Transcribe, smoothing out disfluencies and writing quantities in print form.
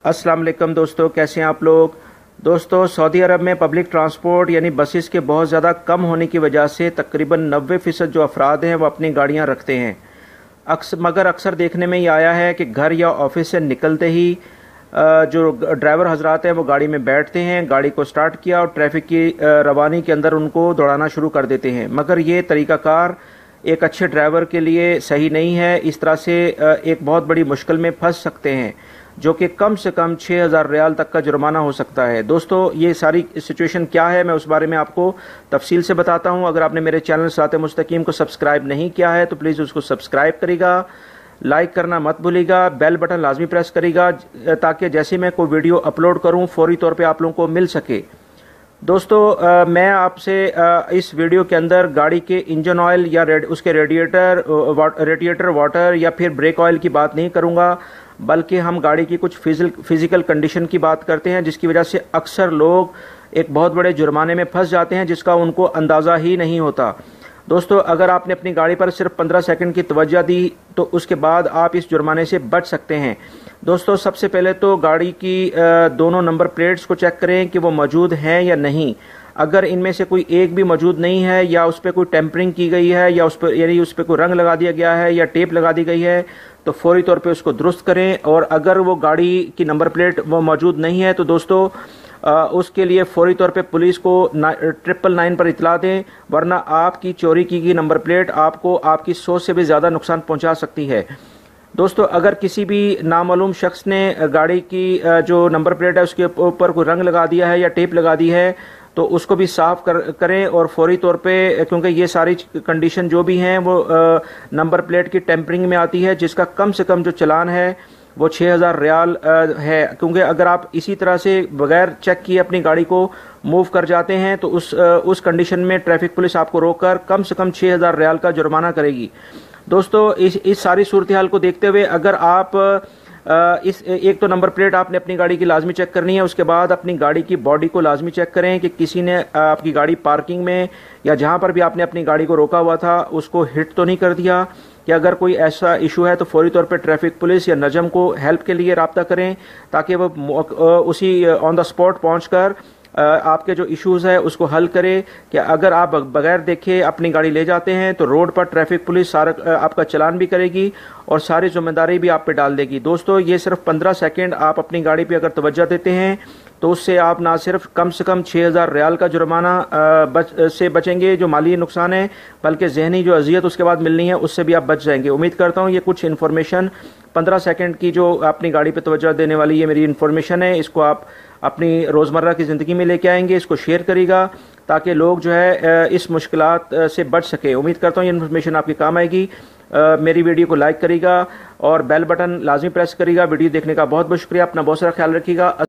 अस्सलाम वालेकुम दोस्तों, कैसे हैं आप लोग। दोस्तों, सऊदी अरब में पब्लिक ट्रांसपोर्ट यानी बसेस के बहुत ज़्यादा कम होने की वजह से तकरीबन 90% जो अफराद हैं वो अपनी गाड़ियां रखते हैं। मगर अक्सर देखने में ये आया है कि घर या ऑफिस से निकलते ही जो ड्राइवर हजरात हैं वो गाड़ी में बैठते हैं, गाड़ी को स्टार्ट किया और ट्रैफिक की रवानी के अंदर उनको दौड़ाना शुरू कर देते हैं। मगर ये तरीक़ाकार एक अच्छे ड्राइवर के लिए सही नहीं है। इस तरह से एक बहुत बड़ी मुश्किल में फंस सकते हैं, जो कि कम से कम 6000 रियाल तक का जुर्माना हो सकता है। दोस्तों, ये सारी सिचुएशन क्या है मैं उस बारे में आपको तफसील से बताता हूं। अगर आपने मेरे चैनल सिरात मुस्तकीम को सब्सक्राइब नहीं किया है तो प्लीज़ उसको सब्सक्राइब करिएगा, लाइक करना मत भूलिएगा, बेल बटन लाजमी प्रेस करिएगा ताकि जैसे मैं कोई वीडियो अपलोड करूं फौरी तौर पर आप लोगों को मिल सके। दोस्तों, मैं आपसे इस वीडियो के अंदर गाड़ी के इंजन ऑयल या उसके रेडिएटर वाटर या फिर ब्रेक ऑयल की बात नहीं करूंगा, बल्कि हम गाड़ी की कुछ फिजिकल कंडीशन की बात करते हैं, जिसकी वजह से अक्सर लोग एक बहुत बड़े जुर्माने में फंस जाते हैं जिसका उनको अंदाज़ा ही नहीं होता। दोस्तों, अगर आपने अपनी गाड़ी पर सिर्फ 15 सेकंड की तवज्जो दी तो उसके बाद आप इस जुर्माने से बच सकते हैं। दोस्तों, सबसे पहले तो गाड़ी की दोनों नंबर प्लेट्स को चेक करें कि वो मौजूद हैं या नहीं। अगर इनमें से कोई एक भी मौजूद नहीं है या उस पर कोई टेम्परिंग की गई है या उस पर यानी उस पर कोई रंग लगा दिया गया है या टेप लगा दी गई है तो फौरी तौर पे उसको दुरुस्त करें। और अगर वो गाड़ी की नंबर प्लेट वो मौजूद नहीं है तो दोस्तों उसके लिए फौरी तौर पे पुलिस को 999 पर इतला दें, वरना आपकी चोरी की गई नंबर प्लेट आपको आपकी सोच से भी ज़्यादा नुकसान पहुंचा सकती है। दोस्तों, अगर किसी भी नामालूम शख्स ने गाड़ी की जो नंबर प्लेट है उसके ऊपर कोई रंग लगा दिया है या टेप लगा दी है तो उसको भी साफ करें और फौरी तौर पे, क्योंकि ये सारी कंडीशन जो भी हैं वो नंबर प्लेट की टेम्परिंग में आती है, जिसका कम से कम जो चालान है वो 6000 रियाल है। क्योंकि अगर आप इसी तरह से बगैर चेक किए अपनी गाड़ी को मूव कर जाते हैं तो उस कंडीशन में ट्रैफिक पुलिस आपको रोककर कम से कम 6000 रियाल का जुर्माना करेगी। दोस्तों, इस सारी सूरत हाल को देखते हुए अगर आप इस एक तो नंबर प्लेट आपने अपनी गाड़ी की लाजमी चेक करनी है, उसके बाद अपनी गाड़ी की बॉडी को लाजमी चेक करें कि किसी ने आपकी गाड़ी पार्किंग में या जहां पर भी आपने अपनी गाड़ी को रोका हुआ था उसको हिट तो नहीं कर दिया। कि अगर कोई ऐसा इशू है तो फौरी तौर पर ट्रैफिक पुलिस या नजम को हेल्प के लिए राब्ता करें ताकि वो उसी ऑन द स्पॉट पहुंचकर आपके जो इश्यूज है उसको हल करे। कि अगर आप बगैर देखे अपनी गाड़ी ले जाते हैं तो रोड पर ट्रैफिक पुलिस सारा आपका चालान भी करेगी और सारी जिम्मेदारी भी आप पे डाल देगी। दोस्तों, ये सिर्फ 15 सेकंड आप अपनी गाड़ी पे अगर तवज्जो देते हैं तो उससे आप ना सिर्फ कम से कम 6000 रियाल का जुर्माना से बचेंगे जो माली नुकसान है, बल्कि जहनी जो अजियत उसके बाद मिलनी है उससे भी आप बच जाएंगे। उम्मीद करता हूँ ये कुछ इन्फॉर्मेशन 15 सेकंड की जो अपनी गाड़ी पे तवज्जो देने वाली ये मेरी इन्फॉर्मेशन है, इसको आप अपनी रोज़मर्रा की ज़िंदगी में लेके आएंगे, इसको शेयर करिएगा ताकि लोग जो है इस मुश्किलात से बच सके। उम्मीद करता हूँ ये इन्फॉर्मेशन आपके काम आएगी। मेरी वीडियो को लाइक करिएगा और बेल बटन लाजमी प्रेस करिएगा। वीडियो देखने का बहुत बहुत शुक्रिया। अपना बहुत सारा ख्याल रखिएगा।